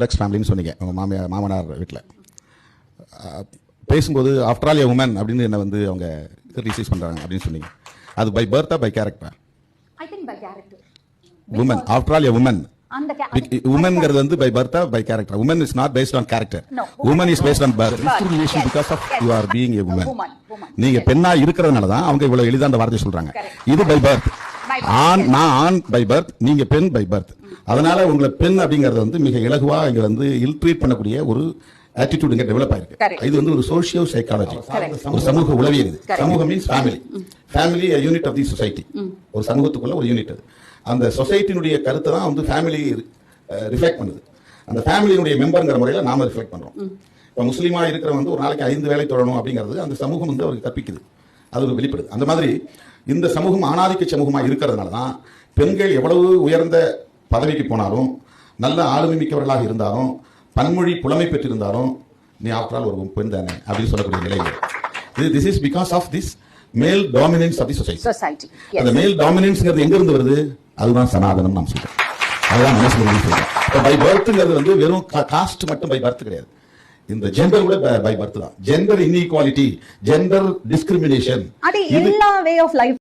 Complex ஃபேமிலின்னு சொன்னீங்க உங்கள் மாமனார் வீட்டில் பேசும்போது ஆஃப்டர் ஆல் ஏ உமன் அப்படின்னு என்ன வந்து அவங்க கிரிட்டிசைஸ் பண்ணுறாங்க அப்படின்னு சொன்னீங்க. அது பை பர்த்தா by character? I think by character. Woman after all a woman. உமன்ங்கிறது வந்து பை பர்த்தா by character. Woman is not based on character. Woman is based on birth. Discrimination because of you are being a woman. நீங்க பெண்ணா இருக்கிறதுனால தான் அவங்க இவ்வளவு எளிதா அந்த வார்த்தை சொல்றாங்க. இது பை பர்த். நான் ஆண் பை பர்த், நீங்க பெண் பை பர்த். அதனால உங்களை பெண் அப்படிங்கறது வந்து மிக இலகுவா இங்க வந்து இல்ட்ரீட் பண்ணக்கூடிய ஒரு ஆட்டிடியூட் இங்க டெவலப் ஆயிருக்கு. இது வந்து ஒரு சோசியோ சைக்காலஜி, ஒரு சமூக உளவியல். இது சமூகம் means family. Family a unit of the society. ஒரு சமூகத்துக்குள்ள ஒரு யூனிட். அது அந்த சொசைட்டினுடைய கருத்தை தான் வந்து ஃபேமிலி ரிஃப்ளெக்ட் பண்ணுது. அந்த ஃபேமிலியினுடைய மெம்பர்ங்கிற முறையில் நாம ரிஃப்ளெக்ட் பண்றோம். இப்போ முஸ்லீமா இருக்கிற வந்து ஒரு நாளைக்கு 5 வேளை தொழணும் அப்படிங்கிறது அந்த சமூகம் வந்து அவருக்கு கற்பிக்குது. அது ஒரு வெளிப்படுது. அந்த மாதிரி இந்த சமூகம் ஆணாதிக்க சமூகமாக இருக்கிறதுனால தான் பெண்கள் எவ்வளவு உயர்ந்த பதவிக்கு போனாலும், நல்ல ஆளுமை மிக்கவர்களாக இருந்தாலும், பன்மொழி புலமை பெற்றிருந்தாலும், நீ ஆஃப்டர் ஆல் ஒரு பெண் தானே அப்படின்னு சொல்லக்கூடிய நிலை. This is because of this male dominance of the society. அந்த மேல் டாமினன்ஸ்ங்கிறது எங்க இருந்து வருது? அதுதான் சனாதனம் நாம் சொல்றோம். அதுதான் மனசுல சொல்றோம். பை பர்த்ங்கிறது வந்து வெறும் காஸ்ட் மட்டும் பை பர்த் கிடையாது. இந்த ஜெண்டர் கூட பை பர்த் தான். ஜெண்டர் இன்இக்வாலிட்டி, ஜெண்டர் டிஸ்கிரிமினேஷன், அது எல்லா வே ஆஃப் லைஃப்